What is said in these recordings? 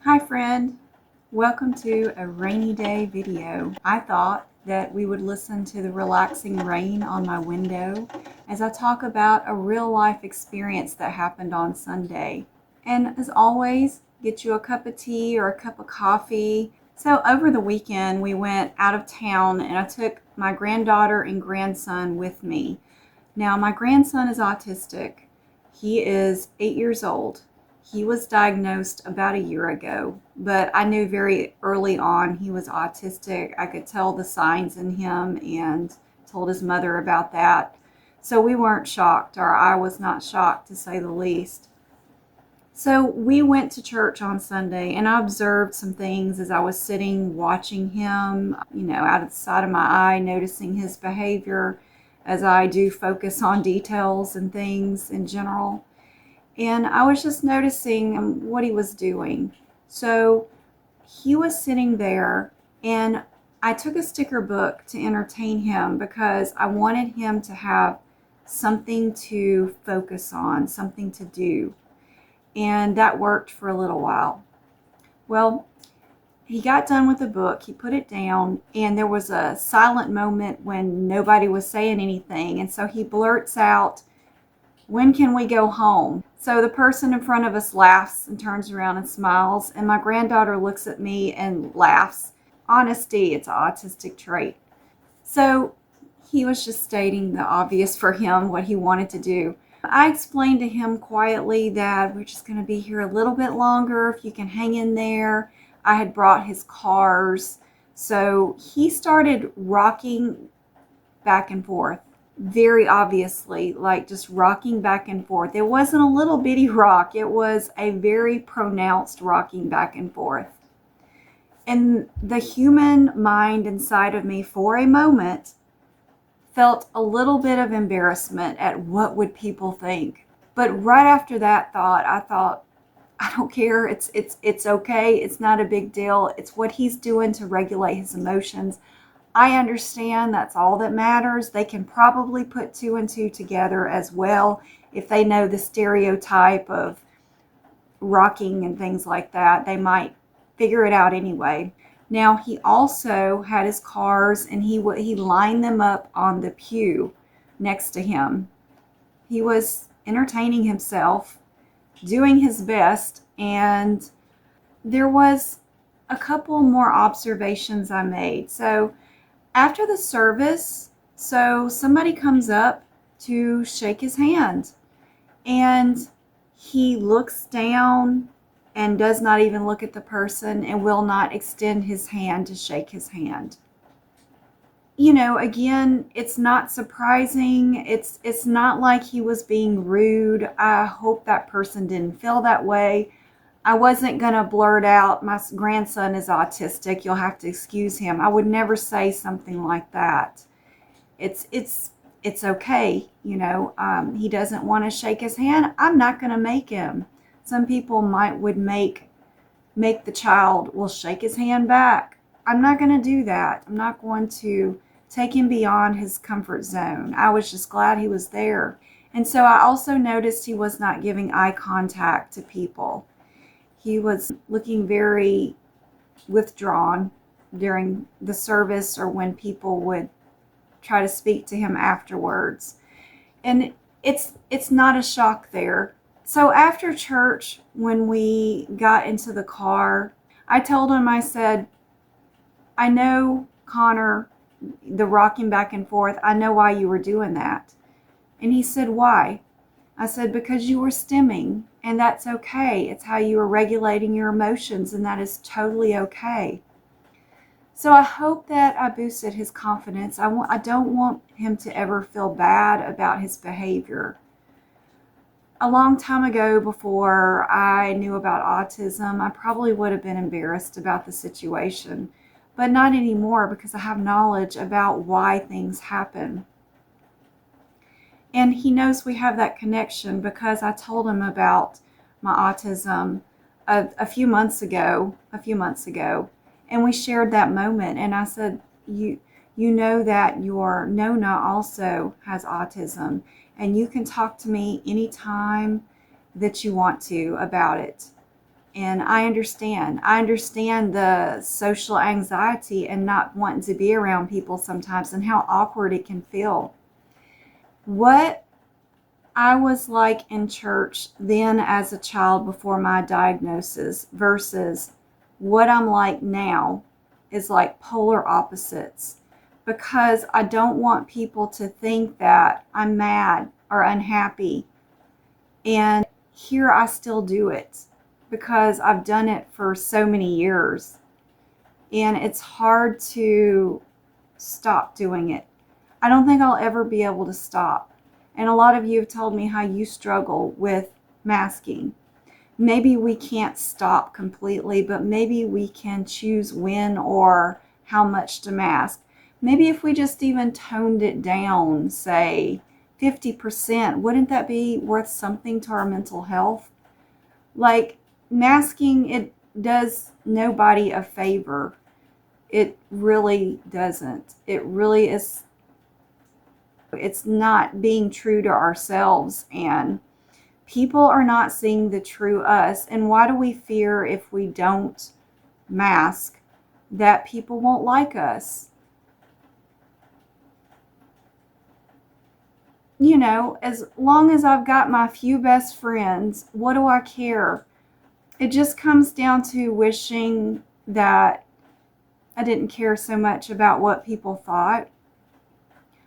Hi friend, welcome to a rainy day video. I thought that we would listen to the relaxing rain on my window as I talk about a real life experience that happened on Sunday. And as always, get you a cup of tea or a cup of coffee. So over the weekend we went out of town and I took my granddaughter and grandson with me. Now my grandson is autistic. He is 8 years old. He was diagnosed about a year ago, but I knew very early on he was autistic. I could tell the signs in him and told his mother about that. So we weren't shocked, or I was not shocked to say the least. So we went to church on Sunday and I observed some things as I was sitting watching him, out of the side of my eye, noticing his behavior as I do focus on details and things in general. And I was just noticing what he was doing. So he was sitting there, and I took a sticker book to entertain him because I wanted him to have something to focus on, something to do. And that worked for a little while. Well, he got done with the book, he put it down, and there was a silent moment when nobody was saying anything. And so he blurts out, "When can we go home?" So the person in front of us laughs and turns around and smiles, and my granddaughter looks at me and laughs. Honesty, it's an autistic trait. So he was just stating the obvious for him, what he wanted to do. I explained to him quietly that we're just going to be here a little bit longer, if you can hang in there. I had brought his cars. So he started rocking back and forth, very obviously, like just rocking back and forth. It wasn't a little bitty rock, it was a very pronounced rocking back and forth. And the human mind inside of me for a moment felt a little bit of embarrassment at what would people think. But right after that thought, I thought, I don't care. It's okay. It's not a big deal. It's what he's doing to regulate his emotions. I understand that's all that matters. They can probably put two and two together as well if they know the stereotype of rocking and things like that. They might figure it out anyway. Now, he also had his cars and he lined them up on the pew next to him. He was entertaining himself, doing his best, and there was a couple more observations I made. So after the service, somebody comes up to shake his hand, and he looks down and does not even look at the person and will not extend his hand to shake his hand. Again, it's not surprising. It's not like he was being rude. I hope that person didn't feel that way. I wasn't going to blurt out, "My grandson is autistic. You'll have to excuse him." I would never say something like that. It's okay. He doesn't want to shake his hand. I'm not going to make him. Some people would make the child, "Will shake his hand back." I'm not going to do that. I'm not going to take him beyond his comfort zone. I was just glad he was there. And so I also noticed he was not giving eye contact to people. He was looking very withdrawn during the service or when people would try to speak to him afterwards. And it's not a shock there. So after church, when we got into the car, I told him, I said, "I know, Connor, the rocking back and forth, I know why you were doing that." And he said, "Why?" I said, "Because you were stimming, and that's okay. It's how you are regulating your emotions, and that is totally okay." So I hope that I boosted his confidence. I don't want him to ever feel bad about his behavior. A long time ago, before I knew about autism, I probably would have been embarrassed about the situation, but not anymore because I have knowledge about why things happen. And he knows we have that connection because I told him about my autism a few months ago, and we shared that moment. And I said, you know that your Nona also has autism, and you can talk to me anytime that you want to about it. And I understand. I understand the social anxiety and not wanting to be around people sometimes and how awkward it can feel. What I was like in church then as a child before my diagnosis versus what I'm like now is like polar opposites, because I don't want people to think that I'm mad or unhappy. And here I still do it because I've done it for so many years. And it's hard to stop doing it. I don't think I'll ever be able to stop. And a lot of you have told me how you struggle with masking. Maybe we can't stop completely, but maybe we can choose when or how much to mask. Maybe if we just even toned it down, say 50%, wouldn't that be worth something to our mental health? Like, masking, it does nobody a favor. It really doesn't. It really is. It's not being true to ourselves, and people are not seeing the true us. And why do we fear if we don't mask that people won't like us? You know, as long as I've got my few best friends, what do I care? It just comes down to wishing that I didn't care so much about what people thought.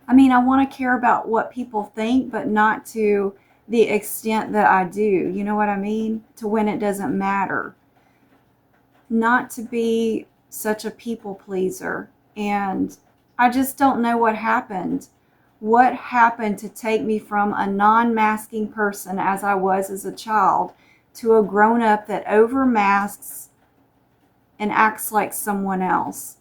I mean, I want to care about what people think, but not to the extent that I do. You know what I mean? To when it doesn't matter. Not to be such a people pleaser. And I just don't know what happened. What happened to take me from a non-masking person as I was as a child to a grown-up that over-masks and acts like someone else?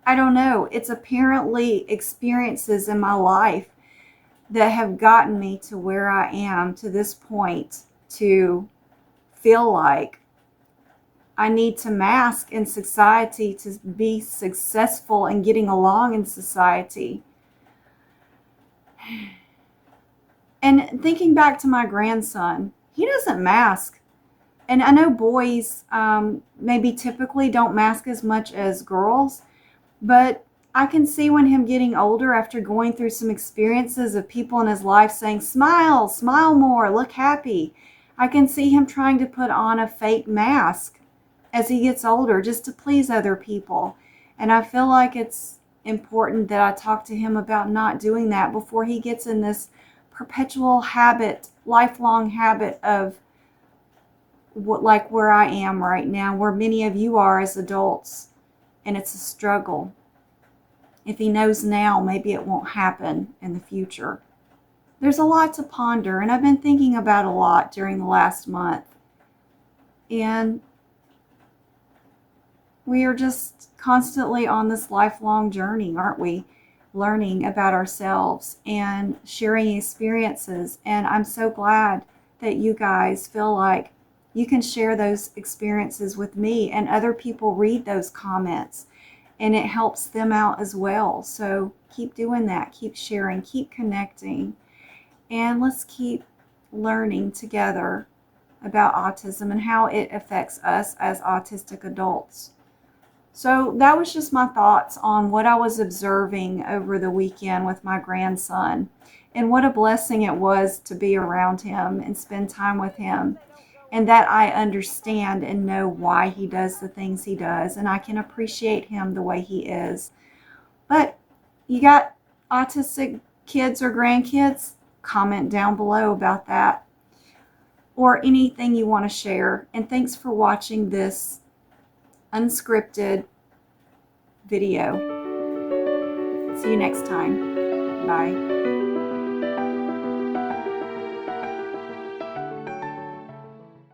I don't know. It's apparently experiences in my life that have gotten me to where I am to this point, to feel like I need to mask in society to be successful and getting along in society. And thinking back to my grandson, he doesn't mask. And I know boys maybe typically don't mask as much as girls, but I can see when him getting older after going through some experiences of people in his life saying, smile, smile more, look happy. I can see him trying to put on a fake mask as he gets older just to please other people. And I feel like it's important that I talk to him about not doing that before he gets in this perpetual habit, lifelong habit of what, like where I am right now, where many of you are as adults. And it's a struggle. If he knows now, maybe it won't happen in the future. There's a lot to ponder, and I've been thinking about a lot during the last month. And we are just constantly on this lifelong journey, aren't we? Learning about ourselves and sharing experiences. And I'm so glad that you guys feel like you can share those experiences with me, and other people read those comments and it helps them out as well. So keep doing that, keep sharing, keep connecting, and let's keep learning together about autism and how it affects us as autistic adults. So that was just my thoughts on what I was observing over the weekend with my grandson, and what a blessing it was to be around him and spend time with him, and that I understand and know why he does the things he does, and I can appreciate him the way he is. But you got autistic kids or grandkids? Comment down below about that, or anything you want to share. And thanks for watching this unscripted video. See you next time. Bye.